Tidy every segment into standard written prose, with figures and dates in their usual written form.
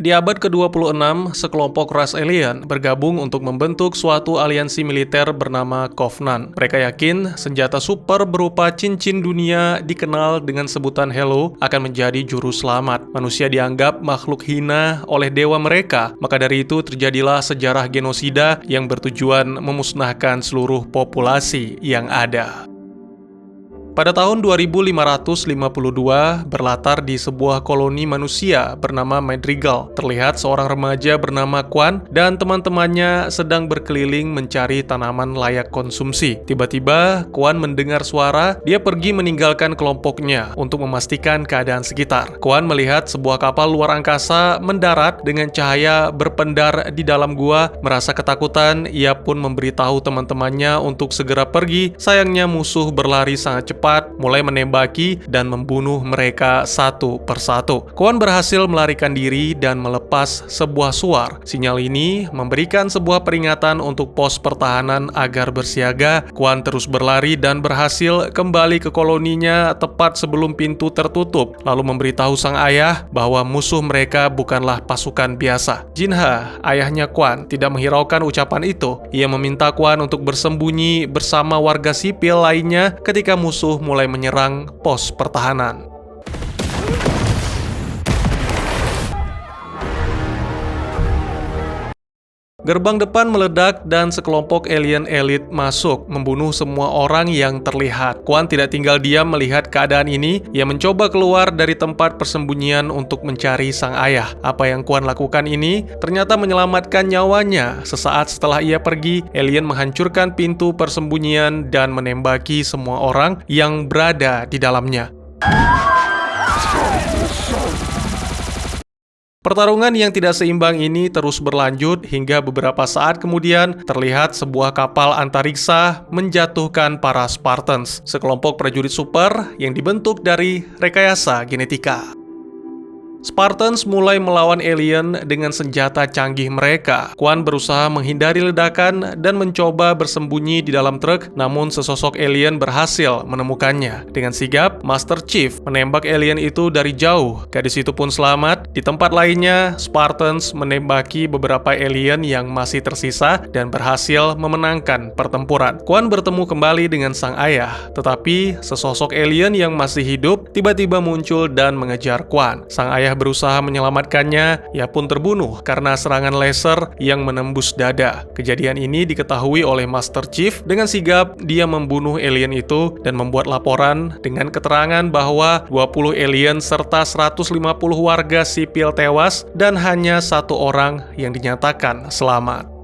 Di abad ke-26, sekelompok ras alien bergabung untuk membentuk suatu aliansi militer bernama Covenant. Mereka yakin senjata super berupa cincin dunia dikenal dengan sebutan Halo akan menjadi juru selamat. Manusia dianggap makhluk hina oleh dewa mereka, maka dari itu terjadilah sejarah genosida yang bertujuan memusnahkan seluruh populasi yang ada. Pada tahun 2552, berlatar di sebuah koloni manusia bernama Madrigal. Terlihat seorang remaja bernama Quan dan teman-temannya sedang berkeliling mencari tanaman layak konsumsi. Tiba-tiba, Quan mendengar suara, dia pergi meninggalkan kelompoknya untuk memastikan keadaan sekitar. Quan melihat sebuah kapal luar angkasa mendarat dengan cahaya berpendar di dalam gua. Merasa ketakutan, ia pun memberitahu teman-temannya untuk segera pergi. Sayangnya musuh berlari sangat cepat, mulai menembaki dan membunuh mereka satu persatu. Quan berhasil melarikan diri dan melepas sebuah suar. Sinyal ini memberikan sebuah peringatan untuk pos pertahanan agar bersiaga. Quan terus berlari dan berhasil kembali ke koloninya tepat sebelum pintu tertutup, lalu memberitahu sang ayah bahwa musuh mereka bukanlah pasukan biasa. Jinha, ayahnya Quan, tidak menghiraukan ucapan itu. Ia meminta Quan untuk bersembunyi bersama warga sipil lainnya ketika musuh mulai menyerang pos pertahanan. Gerbang depan meledak dan sekelompok alien elit masuk, membunuh semua orang yang terlihat. Quan tidak tinggal diam melihat keadaan ini. Ia mencoba keluar dari tempat persembunyian untuk mencari sang ayah. Apa yang Quan lakukan ini ternyata menyelamatkan nyawanya. Sesaat setelah ia pergi, alien menghancurkan pintu persembunyian dan menembaki semua orang yang berada di dalamnya. Pertarungan yang tidak seimbang ini terus berlanjut hingga beberapa saat kemudian terlihat sebuah kapal antariksa menjatuhkan para Spartans, sekelompok prajurit super yang dibentuk dari rekayasa genetika. Spartans mulai melawan alien dengan senjata canggih mereka. Quan berusaha menghindari ledakan dan mencoba bersembunyi di dalam truk, namun sesosok alien berhasil menemukannya. Dengan sigap, Master Chief menembak alien itu dari jauh. Gadis itu pun selamat. Di tempat lainnya, Spartans menembaki beberapa alien yang masih tersisa dan berhasil memenangkan pertempuran. Quan bertemu kembali dengan sang ayah, tetapi sesosok alien yang masih hidup tiba-tiba muncul dan mengejar Quan. Sang ayah berusaha menyelamatkannya, ia pun terbunuh karena serangan laser yang menembus dada. Kejadian ini diketahui oleh Master Chief. Dengan sigap, dia membunuh alien itu dan membuat laporan dengan keterangan bahwa 20 alien serta 150 warga sipil tewas dan hanya satu orang yang dinyatakan selamat.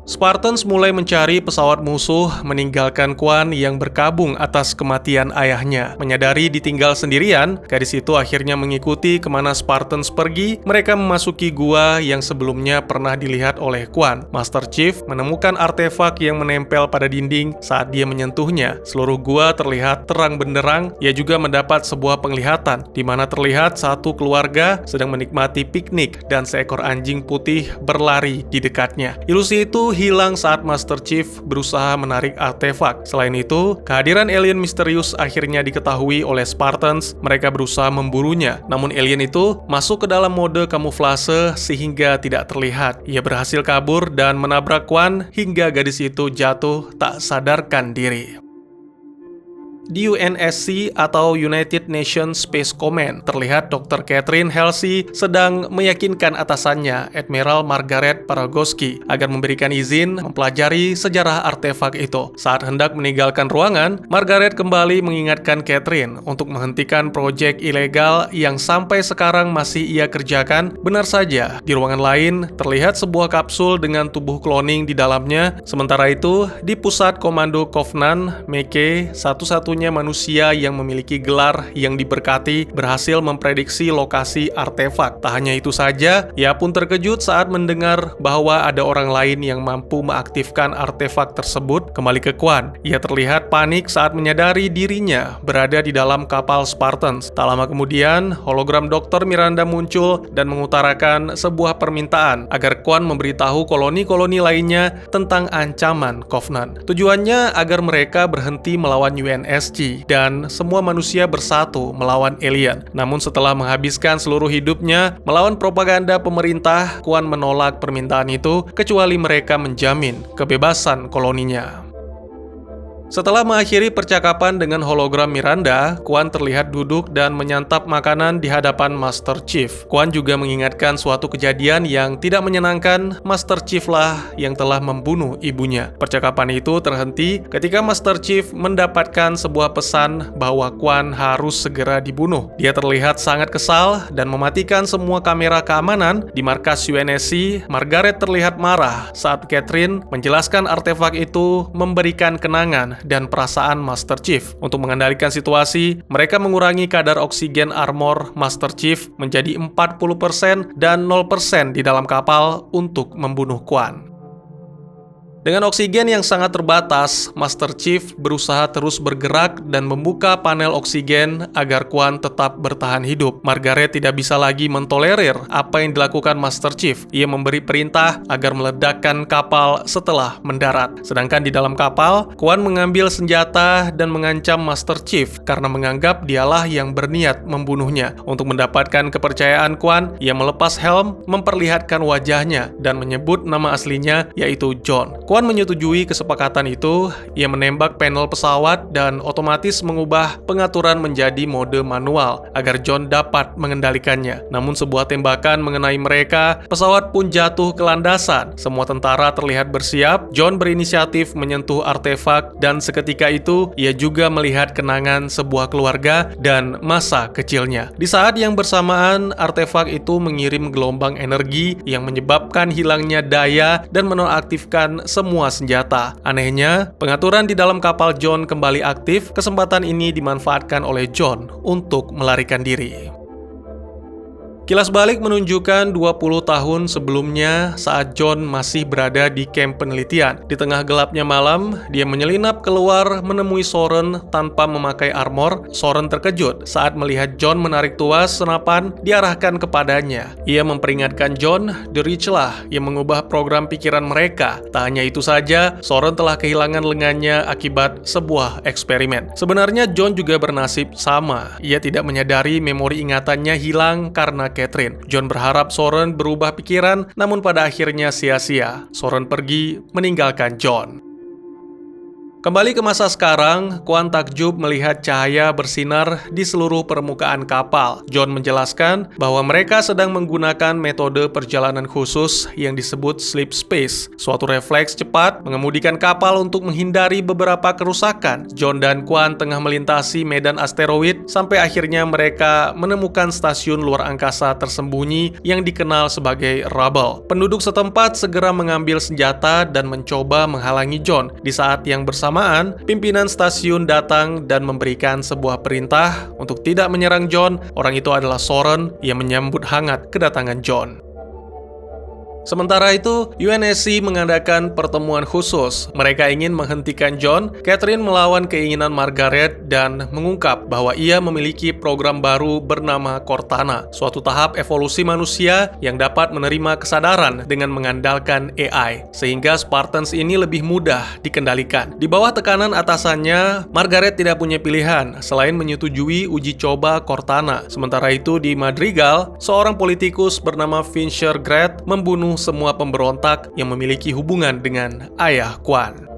Spartans mulai mencari pesawat musuh, meninggalkan Quan yang berkabung atas kematian ayahnya. Menyadari ditinggal sendirian, gadis itu akhirnya mengikuti kemana Spartans pergi. Mereka memasuki gua yang sebelumnya pernah dilihat oleh Quan. Master Chief menemukan artefak yang menempel pada dinding saat dia menyentuhnya. Seluruh gua terlihat terang benderang. Ia juga mendapat sebuah penglihatan, di mana terlihat satu keluarga sedang menikmati piknik dan seekor anjing putih berlari di dekatnya. Ilusi itu hilang saat Master Chief berusaha menarik artefak. Selain itu, kehadiran alien misterius akhirnya diketahui oleh Spartans. Mereka berusaha memburunya, namun alien itu masuk ke dalam mode kamuflase sehingga tidak terlihat. Ia berhasil kabur dan menabrak Quan hingga gadis itu jatuh tak sadarkan diri. Di UNSC atau United Nations Space Command, terlihat Dr. Catherine Halsey sedang meyakinkan atasannya, Admiral Margaret Paragoski, agar memberikan izin mempelajari sejarah artefak itu. Saat hendak meninggalkan ruangan, Margaret kembali mengingatkan Catherine untuk menghentikan proyek ilegal yang sampai sekarang masih ia kerjakan. Benar saja, di ruangan lain terlihat sebuah kapsul dengan tubuh cloning di dalamnya. Sementara itu, di pusat komando Covenant, Meke, satu-satunya manusia yang memiliki gelar yang diberkati, berhasil memprediksi lokasi artefak. Tak hanya itu saja, ia pun terkejut saat mendengar bahwa ada orang lain yang mampu mengaktifkan artefak tersebut. Kembali ke Quan, ia terlihat panik saat menyadari dirinya berada di dalam kapal Spartans. Tak lama kemudian, hologram Dr. Miranda muncul dan mengutarakan sebuah permintaan agar Quan memberitahu koloni-koloni lainnya tentang ancaman Covenant. Tujuannya agar mereka berhenti melawan UNSC MSG, dan semua manusia bersatu melawan alien. Namun setelah menghabiskan seluruh hidupnya melawan propaganda pemerintah, Quan menolak permintaan itu kecuali mereka menjamin kebebasan koloninya. Setelah mengakhiri percakapan dengan hologram Miranda, Quan terlihat duduk dan menyantap makanan di hadapan Master Chief. Quan juga mengingatkan suatu kejadian yang tidak menyenangkan. Master Chief lah yang telah membunuh ibunya. Percakapan itu terhenti ketika Master Chief mendapatkan sebuah pesan bahwa Quan harus segera dibunuh. Dia terlihat sangat kesal dan mematikan semua kamera keamanan di markas UNSC. Margaret terlihat marah saat Catherine menjelaskan artefak itu memberikan kenangan dan perasaan Master Chief. Untuk mengendalikan situasi, mereka mengurangi kadar oksigen armor Master Chief menjadi 40% dan 0% di dalam kapal untuk membunuh Quan. Dengan oksigen yang sangat terbatas, Master Chief berusaha terus bergerak dan membuka panel oksigen agar Quan tetap bertahan hidup. Margaret tidak bisa lagi mentolerir apa yang dilakukan Master Chief. Ia memberi perintah agar meledakkan kapal setelah mendarat. Sedangkan di dalam kapal, Quan mengambil senjata dan mengancam Master Chief karena menganggap dialah yang berniat membunuhnya. Untuk mendapatkan kepercayaan Quan, ia melepas helm, memperlihatkan wajahnya, dan menyebut nama aslinya yaitu John. Quan menyetujui kesepakatan itu. Ia menembak panel pesawat dan otomatis mengubah pengaturan menjadi mode manual agar John dapat mengendalikannya. Namun sebuah tembakan mengenai mereka, pesawat pun jatuh ke landasan. Semua tentara terlihat bersiap. John berinisiatif menyentuh artefak dan seketika itu ia juga melihat kenangan sebuah keluarga dan masa kecilnya. Di saat yang bersamaan, artefak itu mengirim gelombang energi yang menyebabkan hilangnya daya dan menonaktifkan semua senjata. Anehnya, pengaturan di dalam kapal John kembali aktif. Kesempatan ini dimanfaatkan oleh John untuk melarikan diri. Kilas balik menunjukkan 20 tahun sebelumnya saat John masih berada di kamp penelitian. Di tengah gelapnya malam, dia menyelinap keluar menemui Soren tanpa memakai armor. Soren terkejut saat melihat John menarik tuas senapan diarahkan kepadanya. Ia memperingatkan John, The Reach lah yang mengubah program pikiran mereka. Tak hanya itu saja, Soren telah kehilangan lengannya akibat sebuah eksperimen. Sebenarnya John juga bernasib sama. Ia tidak menyadari memori ingatannya hilang karena Catherine. John berharap Soren berubah pikiran, namun pada akhirnya sia-sia. Soren pergi, meninggalkan John. Kembali ke masa sekarang, Quan takjub melihat cahaya bersinar di seluruh permukaan kapal. John menjelaskan bahwa mereka sedang menggunakan metode perjalanan khusus yang disebut sleep space, suatu refleks cepat mengemudikan kapal untuk menghindari beberapa kerusakan. John dan Quan tengah melintasi medan asteroid sampai akhirnya mereka menemukan stasiun luar angkasa tersembunyi yang dikenal sebagai Rubble. Penduduk setempat segera mengambil senjata dan mencoba menghalangi John. Di saat yang bersamaan, pimpinan stasiun datang dan memberikan sebuah perintah untuk tidak menyerang John. Orang itu adalah Soren yang menyambut hangat kedatangan John. Sementara itu, UNSC mengadakan pertemuan khusus. Mereka ingin menghentikan John. Catherine melawan keinginan Margaret dan mengungkap bahwa ia memiliki program baru bernama Cortana, suatu tahap evolusi manusia yang dapat menerima kesadaran dengan mengandalkan AI, sehingga Spartans ini lebih mudah dikendalikan. Di bawah tekanan atasannya, Margaret tidak punya pilihan selain menyetujui uji coba Cortana. Sementara itu di Madrigal, seorang politikus bernama Fincher Grad membunuh semua pemberontak yang memiliki hubungan dengan ayah Quan.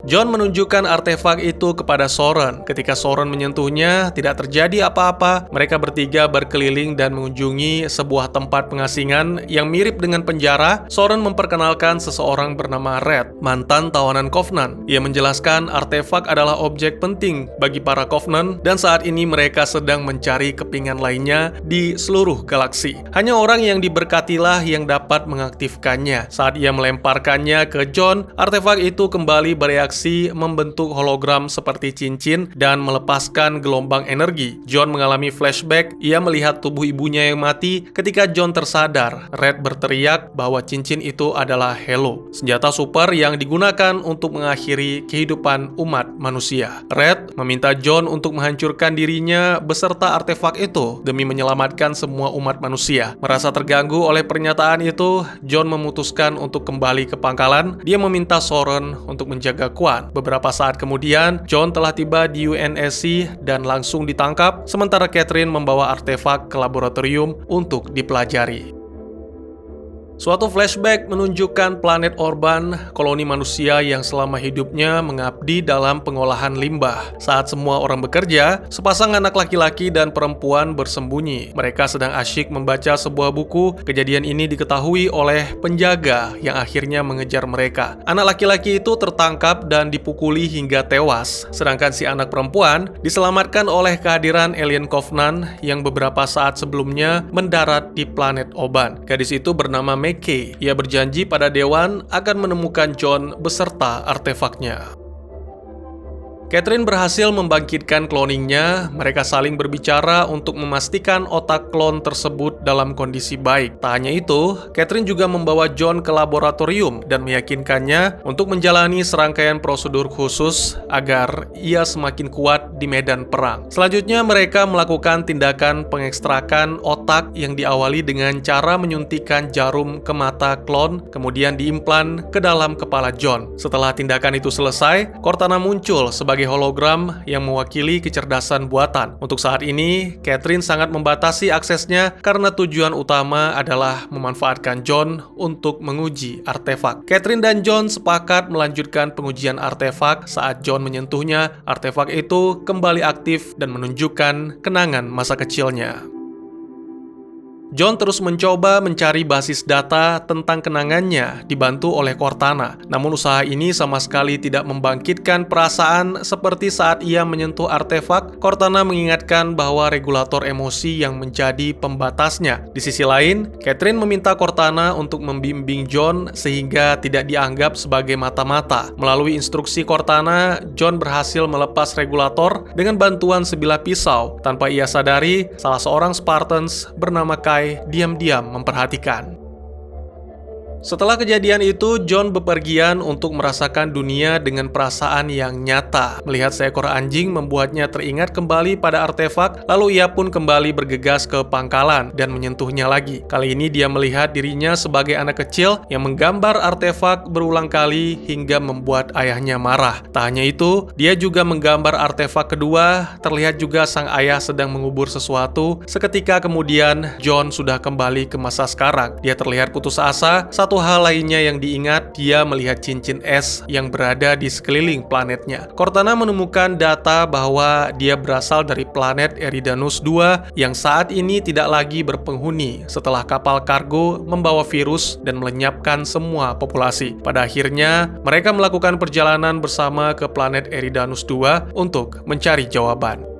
John menunjukkan artefak itu kepada Soren. Ketika Soren menyentuhnya, tidak terjadi apa-apa. Mereka bertiga berkeliling dan mengunjungi sebuah tempat pengasingan yang mirip dengan penjara. Soren memperkenalkan seseorang bernama Red, mantan tawanan Covenant. Ia menjelaskan artefak adalah objek penting bagi para Covenant dan saat ini mereka sedang mencari kepingan lainnya di seluruh galaksi. Hanya orang yang diberkatilah yang dapat mengaktifkannya. Saat ia melemparkannya ke John, artefak itu kembali bereaksi bereaksi membentuk hologram seperti cincin dan melepaskan gelombang energi. John mengalami flashback, ia melihat tubuh ibunya yang mati. Ketika John tersadar, Red berteriak bahwa cincin itu adalah Halo, senjata super yang digunakan untuk mengakhiri kehidupan umat manusia. Red meminta John untuk menghancurkan dirinya beserta artefak itu demi menyelamatkan semua umat manusia. Merasa terganggu oleh pernyataan itu, John memutuskan untuk kembali ke pangkalan. Dia meminta Soren untuk menjaga Quan. Beberapa saat kemudian, John telah tiba di UNSC dan langsung ditangkap, sementara Catherine membawa artefak ke laboratorium untuk dipelajari. Suatu flashback menunjukkan planet Orban, koloni manusia yang selama hidupnya mengabdi dalam pengolahan limbah. Saat semua orang bekerja, sepasang anak laki-laki dan perempuan bersembunyi. Mereka sedang asyik membaca sebuah buku. Kejadian ini diketahui oleh penjaga yang akhirnya mengejar mereka. Anak laki-laki itu tertangkap dan dipukuli hingga tewas, sedangkan si anak perempuan diselamatkan oleh kehadiran alien Covenant yang beberapa saat sebelumnya mendarat di planet Oban. Gadis itu bernama McKay. Ia berjanji pada Dewan akan menemukan John beserta artefaknya. Catherine berhasil membangkitkan cloningnya. Mereka saling berbicara untuk memastikan otak klon tersebut dalam kondisi baik. Tak hanya itu, Catherine juga membawa John ke laboratorium dan meyakinkannya untuk menjalani serangkaian prosedur khusus agar ia semakin kuat di medan perang. Selanjutnya, mereka melakukan tindakan pengekstrakan otak yang diawali dengan cara menyuntikkan jarum ke mata klon, kemudian diimplan ke dalam kepala John. Setelah tindakan itu selesai, Cortana muncul sebagai hologram yang mewakili kecerdasan buatan. Untuk saat ini, Catherine sangat membatasi aksesnya karena tujuan utama adalah memanfaatkan John untuk menguji artefak. Catherine dan John sepakat melanjutkan pengujian artefak. Saat John menyentuhnya, artefak itu kembali aktif dan menunjukkan kenangan masa kecilnya. John terus mencoba mencari basis data tentang kenangannya, dibantu oleh Cortana. Namun usaha ini sama sekali tidak membangkitkan perasaan seperti saat ia menyentuh artefak. Cortana mengingatkan bahwa regulator emosi yang menjadi pembatasnya. Di sisi lain, Catherine meminta Cortana untuk membimbing John sehingga tidak dianggap sebagai mata-mata. Melalui instruksi Cortana, John berhasil melepas regulator dengan bantuan sebilah pisau. Tanpa ia sadari, salah seorang Spartans bernama Kai diam-diam memperhatikan. Setelah kejadian itu, John bepergian untuk merasakan dunia dengan perasaan yang nyata. Melihat seekor anjing membuatnya teringat kembali pada artefak, lalu ia pun kembali bergegas ke pangkalan dan menyentuhnya lagi. Kali ini dia melihat dirinya sebagai anak kecil yang menggambar artefak berulang kali hingga membuat ayahnya marah. Tak hanya itu, dia juga menggambar artefak kedua. Terlihat juga sang ayah sedang mengubur sesuatu. Seketika kemudian, John sudah kembali ke masa sekarang. Dia terlihat putus asa. Satu hal lainnya yang diingat, dia melihat cincin es yang berada di sekeliling planetnya. Cortana menemukan data bahwa dia berasal dari planet Eridanus 2 yang saat ini tidak lagi berpenghuni setelah kapal kargo membawa virus dan melenyapkan semua populasi. Pada akhirnya, mereka melakukan perjalanan bersama ke planet Eridanus 2 untuk mencari jawaban.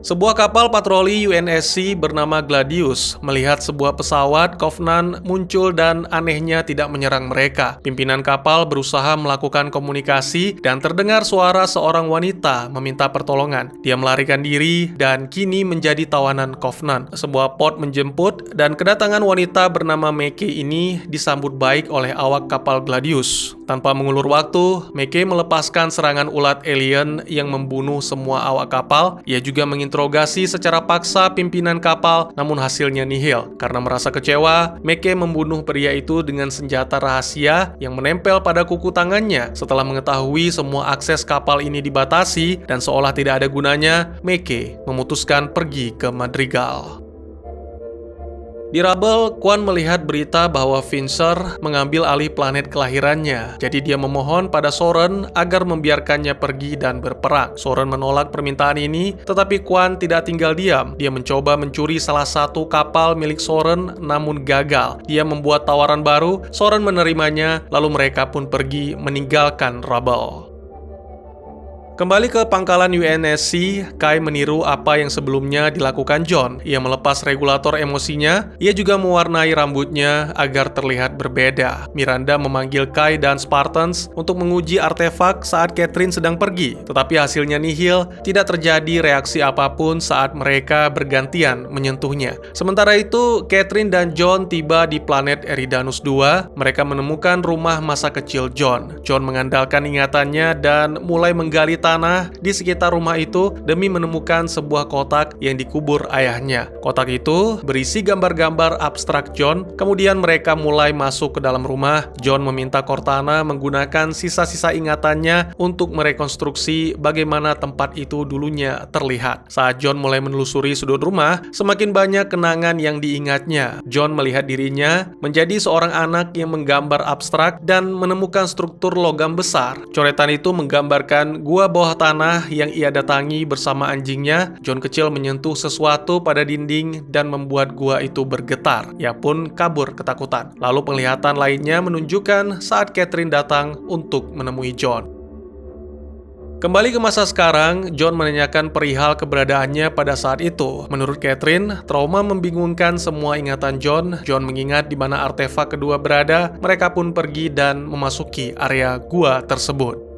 Sebuah kapal patroli UNSC bernama Gladius melihat sebuah pesawat Covenant muncul dan anehnya tidak menyerang mereka. Pimpinan kapal berusaha melakukan komunikasi dan terdengar suara seorang wanita meminta pertolongan. Dia melarikan diri dan kini menjadi tawanan Covenant. Sebuah pot menjemput dan kedatangan wanita bernama McKay ini disambut baik oleh awak kapal Gladius. Tanpa mengulur waktu, McKay melepaskan serangan ulat alien yang membunuh semua awak kapal. Ia juga menginterogasi secara paksa pimpinan kapal, namun hasilnya nihil. Karena merasa kecewa, McKay membunuh pria itu dengan senjata rahasia yang menempel pada kuku tangannya. Setelah mengetahui semua akses kapal ini dibatasi dan seolah tidak ada gunanya, McKay memutuskan pergi ke Madrigal. Di Rubble, Quan melihat berita bahwa Fincher mengambil alih planet kelahirannya. Jadi dia memohon pada Soren agar membiarkannya pergi dan berperang. Soren menolak permintaan ini, tetapi Quan tidak tinggal diam. Dia mencoba mencuri salah satu kapal milik Soren, namun gagal. Dia membuat tawaran baru, Soren menerimanya, lalu mereka pun pergi meninggalkan Rubble. Kembali ke pangkalan UNSC, Kai meniru apa yang sebelumnya dilakukan John. Ia melepas regulator emosinya, ia juga mewarnai rambutnya agar terlihat berbeda. Miranda memanggil Kai dan Spartans untuk menguji artefak saat Catherine sedang pergi. Tetapi hasilnya nihil, tidak terjadi reaksi apapun saat mereka bergantian menyentuhnya. Sementara itu, Catherine dan John tiba di planet Eridanus II. Mereka menemukan rumah masa kecil John. John mengandalkan ingatannya dan mulai menggali tanah di sekitar rumah itu demi menemukan sebuah kotak yang dikubur ayahnya. Kotak itu berisi gambar-gambar abstrak John. Kemudian mereka mulai masuk ke dalam rumah. John meminta Cortana menggunakan sisa-sisa ingatannya untuk merekonstruksi bagaimana tempat itu dulunya terlihat. Saat John mulai menelusuri sudut rumah, semakin banyak kenangan yang diingatnya. John melihat dirinya menjadi seorang anak yang menggambar abstrak dan menemukan struktur logam besar. Coretan itu menggambarkan gua bawah tanah yang ia datangi bersama anjingnya. John kecil menyentuh sesuatu pada dinding dan membuat gua itu bergetar. Ia pun kabur ketakutan. Lalu penglihatan lainnya menunjukkan saat Catherine datang untuk menemui John. Kembali ke masa sekarang, John menanyakan perihal keberadaannya pada saat itu. Menurut Catherine, trauma membingungkan semua ingatan John. John mengingat di mana artefak kedua berada. Mereka pun pergi dan memasuki area gua tersebut.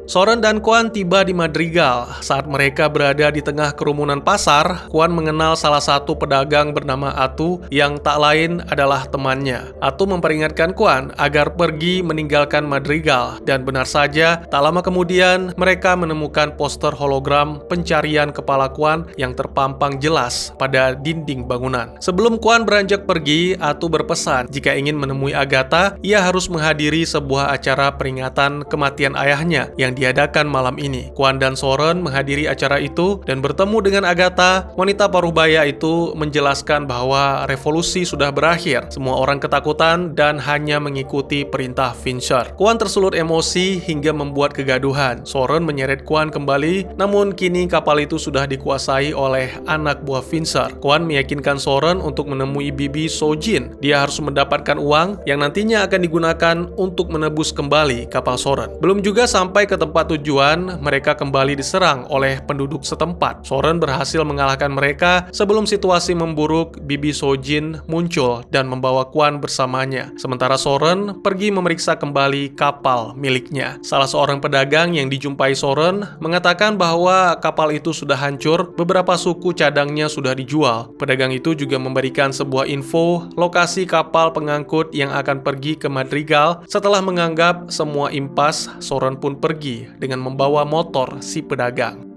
Soren dan Kwan tiba di Madrigal. Saat mereka berada di tengah kerumunan pasar, Kwan mengenal salah satu pedagang bernama Atu yang tak lain adalah temannya. Atu memperingatkan Kwan agar pergi meninggalkan Madrigal, dan benar saja, tak lama kemudian mereka menemukan poster hologram pencarian kepala Kwan yang terpampang jelas pada dinding bangunan. Sebelum Kwan beranjak pergi, Atu berpesan jika ingin menemui Agatha, ia harus menghadiri sebuah acara peringatan kematian ayahnya yang diadakan malam ini. Kwan dan Soren menghadiri acara itu dan bertemu dengan Agatha. Wanita paruh-baya itu menjelaskan bahwa revolusi sudah berakhir. Semua orang ketakutan dan hanya mengikuti perintah Fincher. Kwan tersulut emosi hingga membuat kegaduhan. Soren menyeret Kwan kembali, namun kini kapal itu sudah dikuasai oleh anak buah Fincher. Kwan meyakinkan Soren untuk menemui Bibi Sojin. Dia harus mendapatkan uang yang nantinya akan digunakan untuk menebus kembali kapal Soren. Belum juga sampai ke tempat tujuan, mereka kembali diserang oleh penduduk setempat. Soren berhasil mengalahkan mereka sebelum situasi memburuk. Bibi Sojin muncul dan membawa Kwan bersamanya. Sementara Soren pergi memeriksa kembali kapal miliknya. Salah seorang pedagang yang dijumpai Soren mengatakan bahwa kapal itu sudah hancur, beberapa suku cadangnya sudah dijual. Pedagang itu juga memberikan sebuah info lokasi kapal pengangkut yang akan pergi ke Madrigal. Setelah menganggap semua impas, Soren pun pergi dengan membawa motor si pedagang.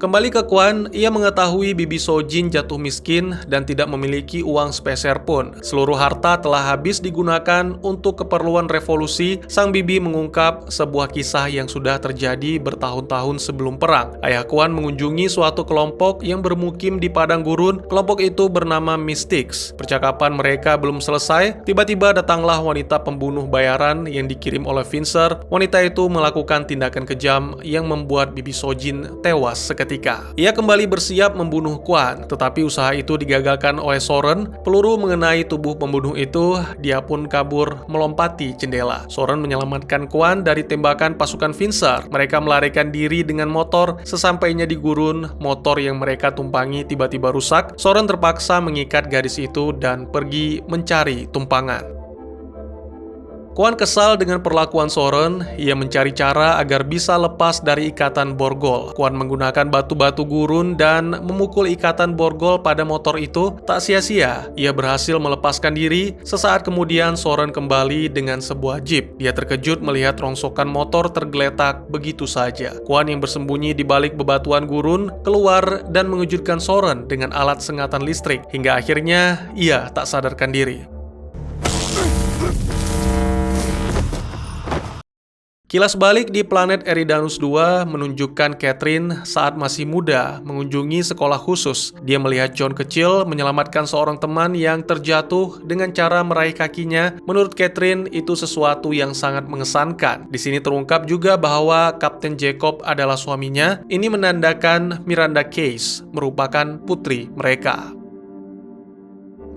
Kembali ke Kwan, ia mengetahui Bibi Sojin jatuh miskin dan tidak memiliki uang sepeser pun. Seluruh harta telah habis digunakan untuk keperluan revolusi. Sang bibi mengungkap sebuah kisah yang sudah terjadi bertahun-tahun sebelum perang. Ayah Kwan mengunjungi suatu kelompok yang bermukim di padang gurun. Kelompok itu bernama Mystics. Percakapan mereka belum selesai, tiba-tiba datanglah wanita pembunuh bayaran yang dikirim oleh Fincher. Wanita itu melakukan tindakan kejam yang membuat Bibi Sojin tewas seketika. Ia kembali bersiap membunuh Kwan, tetapi usaha itu digagalkan oleh Soren. Peluru mengenai tubuh pembunuh itu, dia pun kabur melompati jendela. Soren menyelamatkan Kwan dari tembakan pasukan Fincher. Mereka melarikan diri dengan motor. Sesampainya di gurun, motor yang mereka tumpangi tiba-tiba rusak. Soren terpaksa mengikat gadis itu dan pergi mencari tumpangan. Kwan kesal dengan perlakuan Soren. Ia mencari cara agar bisa lepas dari ikatan borgol. Kwan menggunakan batu-batu gurun dan memukul ikatan borgol pada motor itu. Tak sia-sia, ia berhasil melepaskan diri. Sesaat kemudian Soren kembali dengan sebuah jeep. Dia terkejut melihat rongsokan motor tergeletak begitu saja. Kwan yang bersembunyi di balik bebatuan gurun keluar dan mengejutkan Soren dengan alat sengatan listrik. Hingga akhirnya ia tak sadarkan diri. Kilas balik di planet Eridanus II menunjukkan Catherine saat masih muda mengunjungi sekolah khusus. Dia melihat John kecil menyelamatkan seorang teman yang terjatuh dengan cara meraih kakinya. Menurut Catherine, itu sesuatu yang sangat mengesankan. Di sini terungkap juga bahwa Kapten Jacob adalah suaminya. Ini menandakan Miranda Case merupakan putri mereka.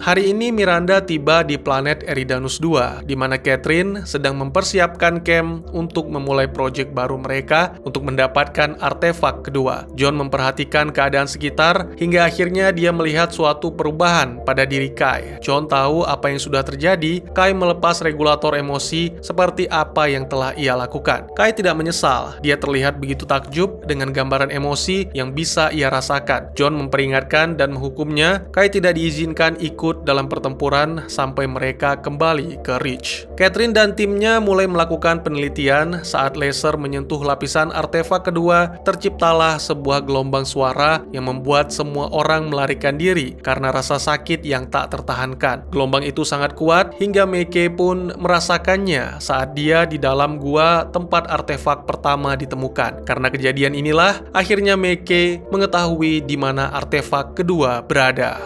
Hari ini Miranda tiba di planet Eridanus 2, di mana Catherine sedang mempersiapkan Cam untuk memulai proyek baru mereka untuk mendapatkan artefak kedua. John memperhatikan keadaan sekitar hingga akhirnya dia melihat suatu perubahan pada diri Kai. John tahu apa yang sudah terjadi. Kai melepas regulator emosi seperti apa yang telah ia lakukan. Kai tidak menyesal. Dia terlihat begitu takjub dengan gambaran emosi yang bisa ia rasakan. John memperingatkan dan menghukumnya. Kai tidak diizinkan ikut dalam pertempuran sampai mereka kembali ke Reach. Catherine dan timnya mulai melakukan penelitian. Saat laser menyentuh lapisan artefak kedua, terciptalah sebuah gelombang suara yang membuat semua orang melarikan diri karena rasa sakit yang tak tertahankan. Gelombang itu sangat kuat hingga Meike pun merasakannya saat dia di dalam gua tempat artefak pertama ditemukan. Karena kejadian inilah akhirnya Meike mengetahui di mana artefak kedua berada.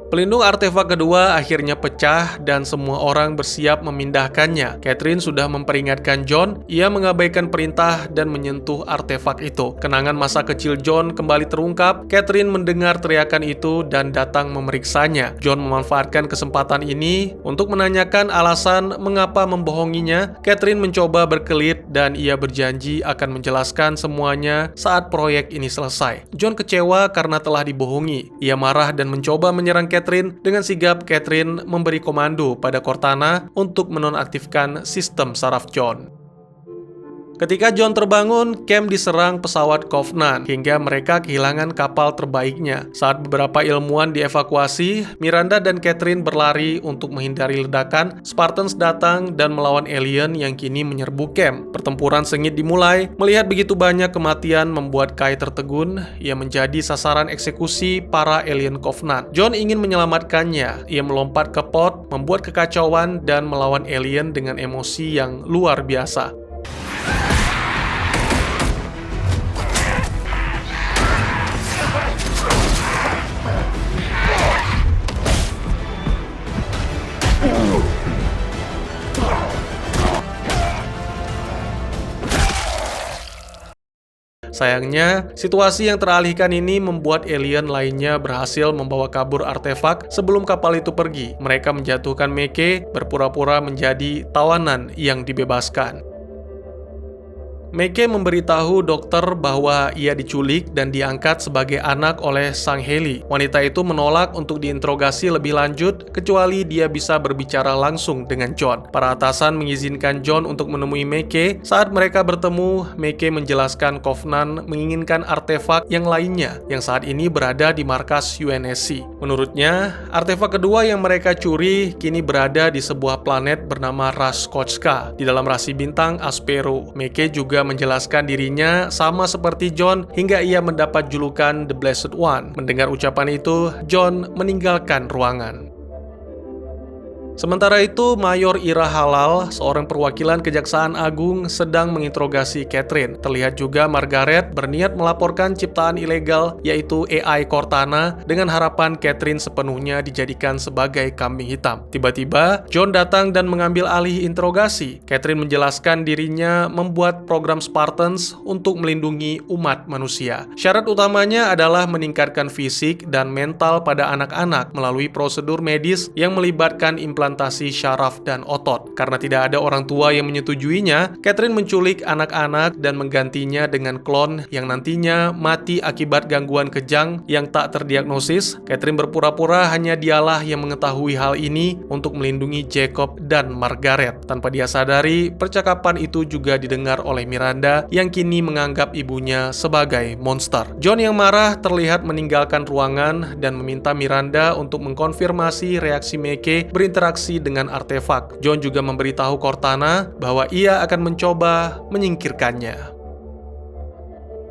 Pelindung artefak kedua akhirnya pecah dan semua orang bersiap memindahkannya. Catherine sudah memperingatkan John, ia mengabaikan perintah dan menyentuh artefak itu. Kenangan masa kecil John kembali terungkap. Catherine mendengar teriakan itu dan datang memeriksanya. John memanfaatkan kesempatan ini untuk menanyakan alasan mengapa membohonginya. Catherine mencoba berkelit dan ia berjanji akan menjelaskan semuanya saat proyek ini selesai. John kecewa karena telah dibohongi. Ia marah dan mencoba menyerang Catherine. Dengan sigap, Catherine memberi komando pada Cortana untuk menonaktifkan sistem saraf John. Ketika John terbangun, Cam diserang pesawat Covenant hingga mereka kehilangan kapal terbaiknya. Saat beberapa ilmuwan dievakuasi, Miranda dan Catherine berlari untuk menghindari ledakan. Spartans datang dan melawan alien yang kini menyerbu Cam. Pertempuran sengit dimulai. Melihat begitu banyak kematian membuat Kai tertegun. Ia menjadi sasaran eksekusi para alien Covenant. John ingin menyelamatkannya. Ia melompat ke pot, membuat kekacauan dan melawan alien dengan emosi yang luar biasa. Sayangnya, situasi yang teralihkan ini membuat alien lainnya berhasil membawa kabur artefak sebelum kapal itu pergi. Mereka menjatuhkan Meike, berpura-pura menjadi tawanan yang dibebaskan. Meike memberitahu dokter bahwa ia diculik dan diangkat sebagai anak oleh sang Heli. Wanita itu menolak untuk diinterogasi lebih lanjut, kecuali dia bisa berbicara langsung dengan John. Para atasan mengizinkan John untuk menemui Meike. Saat mereka bertemu, Meike menjelaskan Covenant menginginkan artefak yang lainnya, yang saat ini berada di markas UNSC. Menurutnya, artefak kedua yang mereka curi kini berada di sebuah planet bernama Raskotska, di dalam rasi bintang Aspero. Meike juga menjelaskan dirinya sama seperti John hingga ia mendapat julukan The Blessed One. Mendengar ucapan itu, John meninggalkan ruangan. Sementara itu, Mayor Ira Halal, seorang perwakilan Kejaksaan Agung, sedang menginterogasi Catherine. Terlihat juga Margaret berniat melaporkan ciptaan ilegal, yaitu AI Cortana, dengan harapan Catherine sepenuhnya dijadikan sebagai kambing hitam. Tiba-tiba, John datang dan mengambil alih interogasi. Catherine menjelaskan dirinya membuat program Spartans untuk melindungi umat manusia. Syarat utamanya adalah meningkatkan fisik dan mental pada anak-anak melalui prosedur medis yang melibatkan implantasi syaraf dan otot. Karena tidak ada orang tua yang menyetujuinya, Catherine menculik anak-anak dan menggantinya dengan klon yang nantinya mati akibat gangguan kejang yang tak terdiagnosis. Catherine berpura-pura hanya dialah yang mengetahui hal ini untuk melindungi Jacob dan Margaret. Tanpa dia sadari, percakapan itu juga didengar oleh Miranda yang kini menganggap ibunya sebagai monster. John yang marah terlihat meninggalkan ruangan dan meminta Miranda untuk mengkonfirmasi reaksi Meike berinteraksi dengan artefak. John juga memberitahu Cortana bahwa ia akan mencoba menyingkirkannya.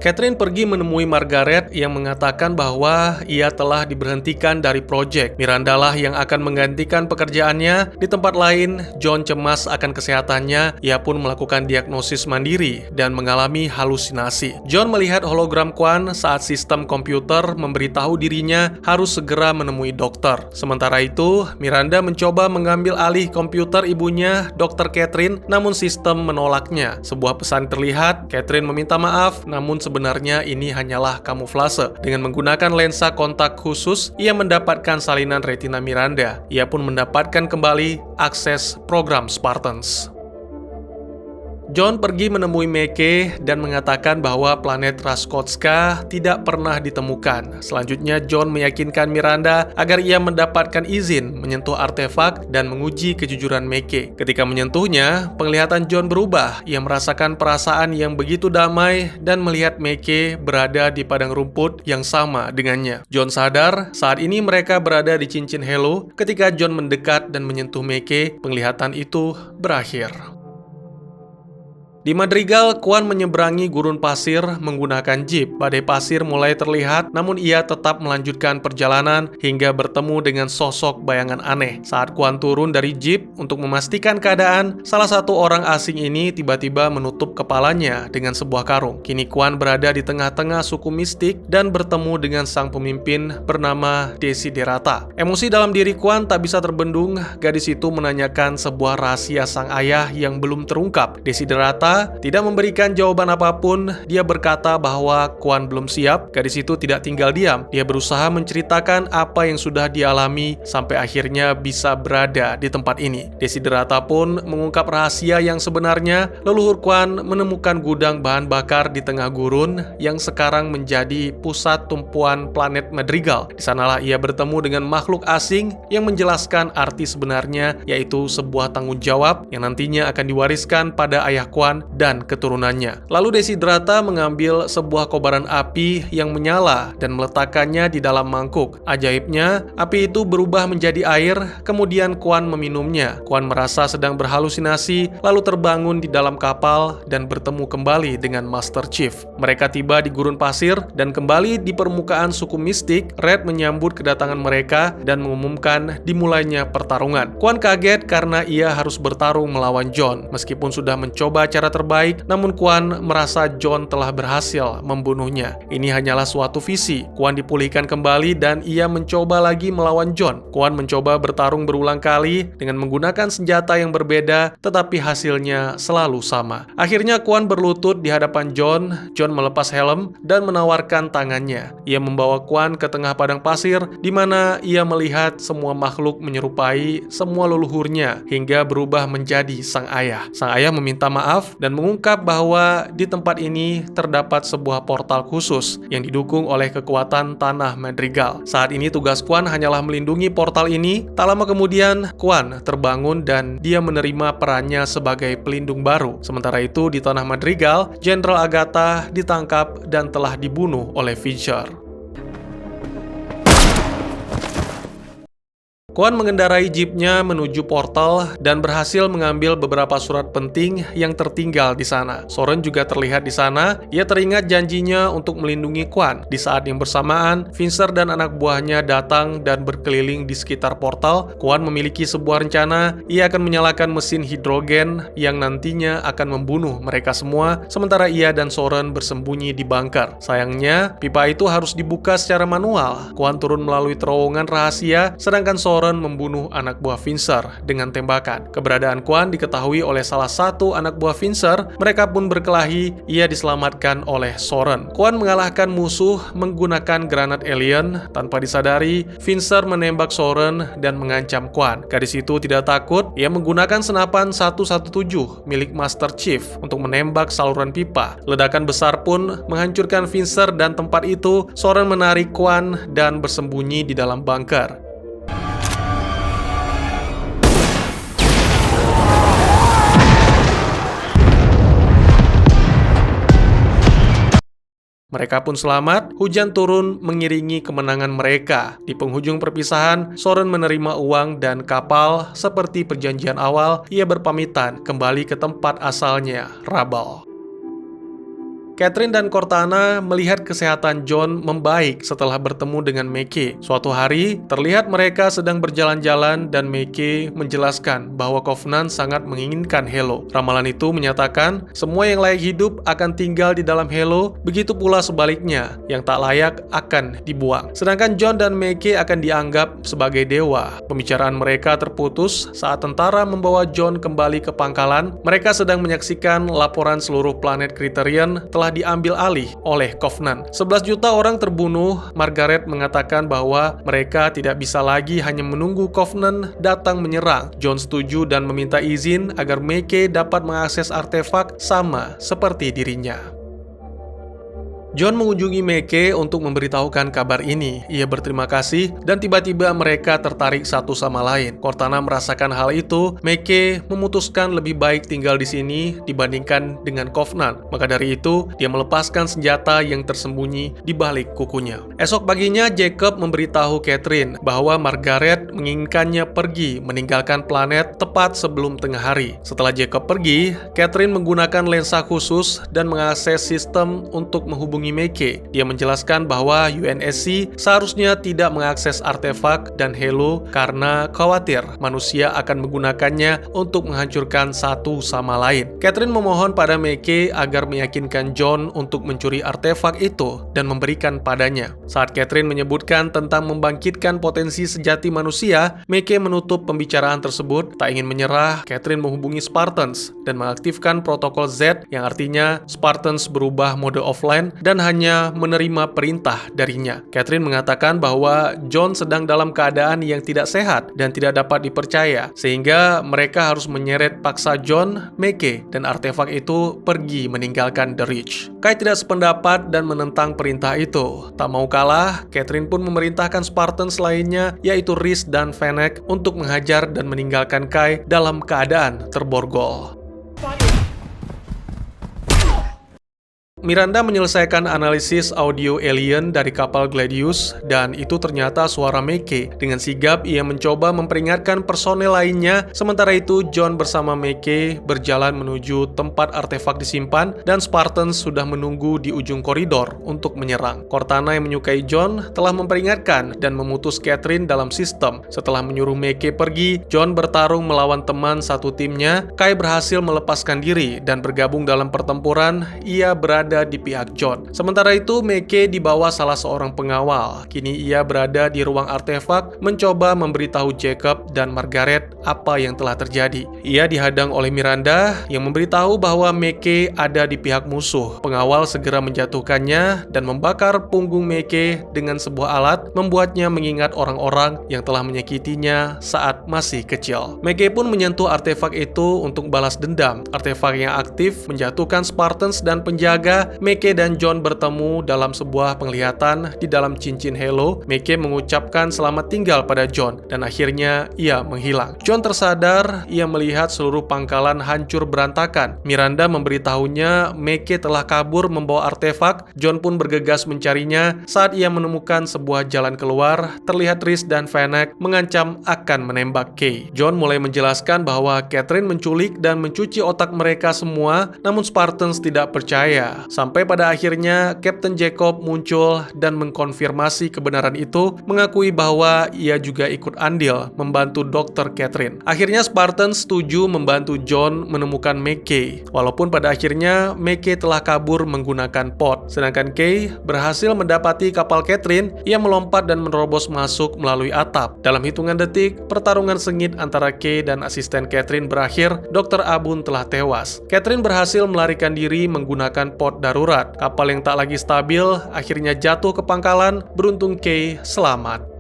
Catherine pergi menemui Margaret yang mengatakan bahwa ia telah diberhentikan dari proyek. Miranda lah yang akan menggantikan pekerjaannya. Di tempat lain, John cemas akan kesehatannya. Ia pun melakukan diagnosis mandiri dan mengalami halusinasi. John melihat hologram Kwan saat sistem komputer memberitahu dirinya harus segera menemui dokter. Sementara itu, Miranda mencoba mengambil alih komputer ibunya, Dr. Catherine, namun sistem menolaknya. Sebuah pesan terlihat, Catherine meminta maaf, namun sebenarnya ini hanyalah kamuflase. Dengan menggunakan lensa kontak khusus, ia mendapatkan salinan retina Miranda. Ia pun mendapatkan kembali akses program Spartans. John pergi menemui Meke dan mengatakan bahwa planet Raskotska tidak pernah ditemukan. Selanjutnya, John meyakinkan Miranda agar ia mendapatkan izin menyentuh artefak dan menguji kejujuran Meke. Ketika menyentuhnya, penglihatan John berubah. Ia merasakan perasaan yang begitu damai dan melihat Meke berada di padang rumput yang sama dengannya. John sadar saat ini mereka berada di cincin Halo. Ketika John mendekat dan menyentuh Meke, penglihatan itu berakhir. Di Madrigal, Quan menyeberangi gurun pasir menggunakan jeep. Badai pasir mulai terlihat, namun ia tetap melanjutkan perjalanan hingga bertemu dengan sosok bayangan aneh. Saat Quan turun dari jeep untuk memastikan keadaan, salah satu orang asing ini tiba-tiba menutup kepalanya dengan sebuah karung. Kini Quan berada di tengah-tengah suku mistik dan bertemu dengan sang pemimpin bernama Desiderata. Emosi dalam diri Quan tak bisa terbendung. Gadis itu menanyakan sebuah rahasia sang ayah yang belum terungkap. Desiderata tidak memberikan jawaban apapun. Dia berkata bahwa Quan belum siap. Gadis itu tidak tinggal diam. Dia berusaha menceritakan apa yang sudah dialami sampai akhirnya bisa berada di tempat ini. Desiderata pun mengungkap rahasia yang sebenarnya. Leluhur Quan menemukan gudang bahan bakar di tengah gurun yang sekarang menjadi pusat tumpuan planet Madrigal. Di sanalah ia bertemu dengan makhluk asing yang menjelaskan arti sebenarnya, yaitu sebuah tanggung jawab yang nantinya akan diwariskan pada ayah Quan dan keturunannya. Lalu Desiderata mengambil sebuah kobaran api yang menyala dan meletakkannya di dalam mangkuk. Ajaibnya, api itu berubah menjadi air, kemudian Quan meminumnya. Quan merasa sedang berhalusinasi, lalu terbangun di dalam kapal dan bertemu kembali dengan Master Chief. Mereka tiba di gurun pasir dan kembali di permukaan suku mistik. Red menyambut kedatangan mereka dan mengumumkan dimulainya pertarungan. Quan kaget karena ia harus bertarung melawan John. Meskipun sudah mencoba cara terbaik, namun Quan merasa John telah berhasil membunuhnya. Ini hanyalah suatu visi. Quan dipulihkan kembali dan ia mencoba lagi melawan John. Quan mencoba bertarung berulang kali dengan menggunakan senjata yang berbeda, tetapi hasilnya selalu sama. Akhirnya Quan berlutut di hadapan John. John melepas helm dan menawarkan tangannya. Ia membawa Quan ke tengah padang pasir, di mana ia melihat semua makhluk menyerupai semua leluhurnya hingga berubah menjadi sang ayah. Sang ayah meminta maaf dan mengungkap bahwa di tempat ini terdapat sebuah portal khusus yang didukung oleh kekuatan tanah Madrigal. Saat ini tugas Quan hanyalah melindungi portal ini. Tak lama kemudian, Quan terbangun dan dia menerima perannya sebagai pelindung baru. Sementara itu, di tanah Madrigal, Jenderal Agatha ditangkap dan telah dibunuh oleh Fincher. Quan mengendarai jeepnya menuju portal dan berhasil mengambil beberapa surat penting yang tertinggal di sana. Soren juga terlihat di sana. Ia teringat janjinya untuk melindungi Quan. Di saat yang bersamaan, Fincher dan anak buahnya datang dan berkeliling di sekitar portal. Quan memiliki sebuah rencana. Ia akan menyalakan mesin hidrogen yang nantinya akan membunuh mereka semua, sementara ia dan Soren bersembunyi di bunker. Sayangnya, pipa itu harus dibuka secara manual. Quan turun melalui terowongan rahasia, sedangkan Soren membunuh anak buah Fincher dengan tembakan. Keberadaan Quan diketahui oleh salah satu anak buah Fincher. Mereka pun berkelahi. Ia diselamatkan oleh Soren. Quan mengalahkan musuh menggunakan granat alien. Tanpa disadari, Fincher menembak Soren dan mengancam Quan. Gadis itu tidak takut. Ia menggunakan senapan 117 milik Master Chief untuk menembak saluran pipa. Ledakan besar pun menghancurkan Fincher dan tempat itu. Soren menarik Quan dan bersembunyi di dalam bunker. Mereka pun selamat. Hujan turun mengiringi kemenangan mereka. Di penghujung perpisahan, Soren menerima uang dan kapal. Seperti perjanjian awal, ia berpamitan kembali ke tempat asalnya, Rabal. Catherine dan Cortana melihat kesehatan John membaik setelah bertemu dengan Meke. Suatu hari, terlihat mereka sedang berjalan-jalan dan Meke menjelaskan bahwa Covenant sangat menginginkan Halo. Ramalan itu menyatakan semua yang layak hidup akan tinggal di dalam Halo, begitu pula sebaliknya, yang tak layak akan dibuang. Sedangkan John dan Meke akan dianggap sebagai dewa. Pembicaraan mereka terputus saat tentara membawa John kembali ke pangkalan. Mereka sedang menyaksikan laporan seluruh planet Criterion telah telah diambil alih oleh Covenant. 11 juta orang terbunuh. Margaret mengatakan bahwa mereka tidak bisa lagi hanya menunggu Covenant datang menyerang. Jon setuju dan meminta izin agar Meeke dapat mengakses artefak sama seperti dirinya. Jon mengunjungi Meeke untuk memberitahukan kabar ini. Ia berterima kasih dan tiba-tiba mereka tertarik satu sama lain. Cortana merasakan hal itu. Meeke memutuskan lebih baik tinggal di sini dibandingkan dengan Covenant. Maka dari itu, dia melepaskan senjata yang tersembunyi di balik kukunya. Esok paginya, Jacob memberitahu Catelyn bahwa Margaret menginginkannya pergi meninggalkan planet tepat sebelum tengah hari. Setelah Jacob pergi, Catelyn menggunakan lensa khusus dan mengakses sistem untuk menghubungi Meeke. Dia menjelaskan bahwa UNSC seharusnya tidak mengakses artefak dan Helo karena khawatir manusia akan menggunakannya untuk menghancurkan satu sama lain. Catelyn memohon pada Meeke agar meyakinkan Jon untuk mencuri artefak itu dan memberikan padanya. Saat Catelyn menyebutkan tentang membangkitkan potensi sejati manusia, Meeke menutup pembicaraan tersebut. Tak ingin menyerah, Catelyn menghubungi Spartans dan mengaktifkan protokol Z yang artinya Spartans berubah mode offline dan hanya menerima perintah darinya. Catelyn mengatakan bahwa Jon sedang dalam keadaan yang tidak sehat dan tidak dapat dipercaya, sehingga mereka harus menyeret paksa Jon, Meeke, dan artefak itu pergi meninggalkan The Reach. Kai tidak sependapat dan menentang perintah itu. Tak mau kalah, Catelyn pun memerintahkan Spartans lainnya, yaitu Rhys dan Fennec, untuk menghajar dan meninggalkan Kai dalam keadaan terborgol. Miranda menyelesaikan analisis audio alien dari kapal Gladius, dan itu ternyata suara Meeke. Dengan sigap, ia mencoba memperingatkan personel lainnya. Sementara itu, Jon bersama Meeke berjalan menuju tempat artefak disimpan, dan Spartans sudah menunggu di ujung koridor untuk menyerang. Cortana yang menyukai Jon telah memperingatkan dan memutus Catelyn dalam sistem. Setelah menyuruh Meeke pergi, Jon bertarung melawan teman satu timnya. Kai berhasil melepaskan diri dan bergabung dalam pertempuran. Ia berada di pihak Jon. Sementara itu, Meeke dibawa salah seorang pengawal. Kini ia berada di ruang artefak, mencoba memberitahu Jacob dan Margaret apa yang telah terjadi. Ia dihadang oleh Miranda yang memberitahu bahwa Meeke ada di pihak musuh. Pengawal segera menjatuhkannya dan membakar punggung Meeke dengan sebuah alat, membuatnya mengingat orang-orang yang telah menyakitinya saat masih kecil. Meeke pun menyentuh artefak itu untuk balas dendam. Artefak yang aktif menjatuhkan Spartans dan penjaga. Meeke dan Jon bertemu dalam sebuah penglihatan di dalam cincin Helo. Meeke mengucapkan selamat tinggal pada Jon dan akhirnya ia menghilang. Jon tersadar, ia melihat seluruh pangkalan hancur berantakan. Miranda memberitahunya Meeke telah kabur membawa artefak. Jon pun bergegas mencarinya. Saat ia menemukan sebuah jalan keluar, terlihat Rhys dan Fennec mengancam akan menembak Kay. Jon mulai menjelaskan bahwa Catelyn menculik dan mencuci otak mereka semua, namun Spartans tidak percaya. Sampai pada akhirnya Captain Jacob muncul dan mengkonfirmasi kebenaran itu, mengakui bahwa ia juga ikut andil membantu Dr. Catelyn. Akhirnya Spartans setuju membantu Jon menemukan Meeke, walaupun pada akhirnya Meeke telah kabur menggunakan pod. Sedangkan Kay berhasil mendapati kapal Catelyn. Ia melompat dan menerobos masuk melalui atap. Dalam hitungan detik, pertarungan sengit antara Kay dan asisten Catelyn berakhir. Dr. Abun telah tewas. Catelyn berhasil melarikan diri menggunakan pod darurat. Kapal yang tak lagi stabil akhirnya jatuh ke pangkalan. Beruntung Kay selamat.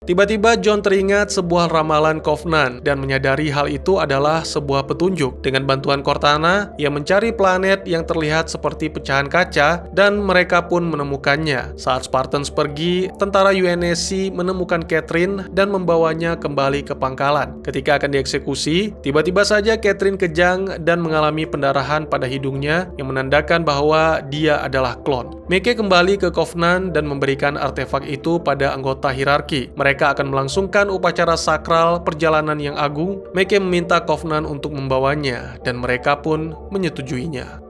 Tiba-tiba Jon teringat sebuah ramalan Covenant dan menyadari hal itu adalah sebuah petunjuk. Dengan bantuan Cortana, ia mencari planet yang terlihat seperti pecahan kaca dan mereka pun menemukannya. Saat Spartans pergi, tentara UNSC menemukan Catelyn dan membawanya kembali ke pangkalan. Ketika akan dieksekusi, tiba-tiba saja Catelyn kejang dan mengalami pendarahan pada hidungnya yang menandakan bahwa dia adalah klon. Meeke kembali ke Covenant dan memberikan artefak itu pada anggota hierarki. Mereka akan melangsungkan upacara sakral perjalanan yang agung. Meeke meminta Covenant untuk membawanya dan mereka pun menyetujuinya.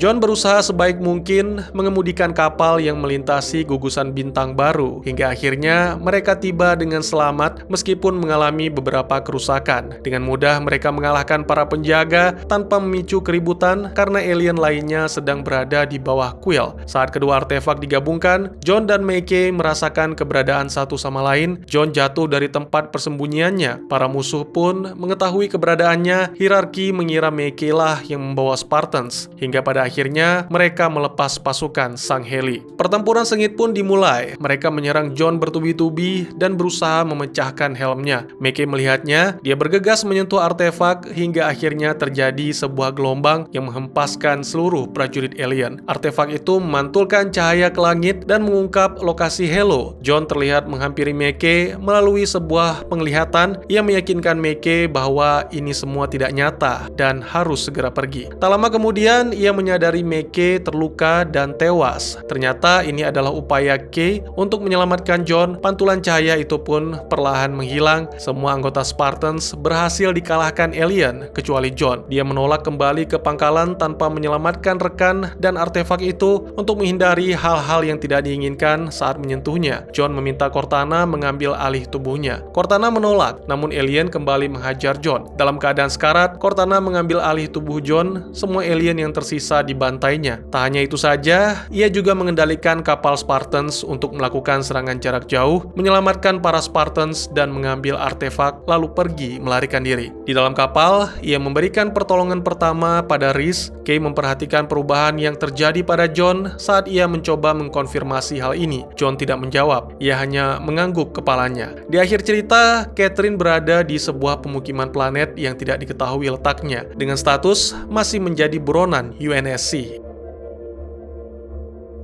John berusaha sebaik mungkin mengemudikan kapal yang melintasi gugusan bintang baru, hingga akhirnya mereka tiba dengan selamat meskipun mengalami beberapa kerusakan. Dengan mudah mereka mengalahkan para penjaga tanpa memicu keributan karena alien lainnya sedang berada di bawah kuil. Saat kedua artefak digabungkan, John dan Meike merasakan keberadaan satu sama lain. John jatuh dari tempat persembunyiannya. Para musuh pun mengetahui keberadaannya. Hierarki mengira Meike lah yang membawa Spartans, hingga pada akhirnya mereka melepas pasukan Sang Heli. Pertempuran sengit pun dimulai. Mereka menyerang John bertubi-tubi dan berusaha memecahkan helmnya. Meike melihatnya, dia bergegas menyentuh artefak hingga akhirnya terjadi sebuah gelombang yang menghempaskan seluruh prajurit alien. Artefak itu memantulkan cahaya ke langit dan mengungkap lokasi Helo. John terlihat menghampiri Meike melalui sebuah penglihatan yang meyakinkan Meike bahwa ini semua tidak nyata dan harus segera pergi. Tak lama kemudian, ia menyadari Meike terluka dan tewas. Ternyata ini adalah upaya Kay untuk menyelamatkan John. Pantulan cahaya itu pun perlahan menghilang. Semua anggota Spartans berhasil dikalahkan alien, kecuali John. Dia menolak kembali ke pangkalan tanpa menyelamatkan rekan dan artefak itu untuk menghindari hal-hal yang tidak diinginkan saat menyentuhnya. John meminta Cortana mengambil alih tubuhnya. Cortana menolak, namun alien kembali menghajar John. Dalam keadaan sekarat, Cortana mengambil alih tubuh John. Semua alien yang tersisa dibantainya. Tak hanya itu saja, ia juga mengendalikan kapal Spartans untuk melakukan serangan jarak jauh, menyelamatkan para Spartans dan mengambil artefak lalu pergi melarikan diri. Di dalam kapal, ia memberikan pertolongan pertama pada Rhys. Kay memperhatikan perubahan yang terjadi pada John saat ia mencoba mengkonfirmasi hal ini. John tidak menjawab, ia hanya mengangguk kepalanya. Di akhir cerita, Catherine berada di sebuah pemukiman planet yang tidak diketahui letaknya, dengan status masih menjadi buronan UNSC.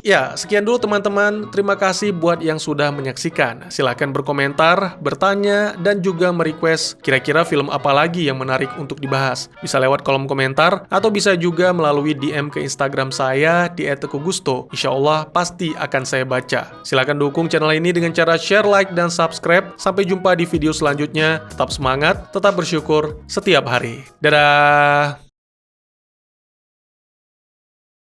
Ya, sekian dulu teman-teman. Terima kasih buat yang sudah menyaksikan. Silahkan berkomentar, bertanya, dan juga merequest kira-kira film apa lagi yang menarik untuk dibahas. Bisa lewat kolom komentar, atau bisa juga melalui DM ke Instagram saya di @teguhgusto. Insya Allah pasti akan saya baca. Silahkan dukung channel ini dengan cara share, like, dan subscribe. Sampai jumpa di video selanjutnya. Tetap semangat, tetap bersyukur setiap hari. Dadah!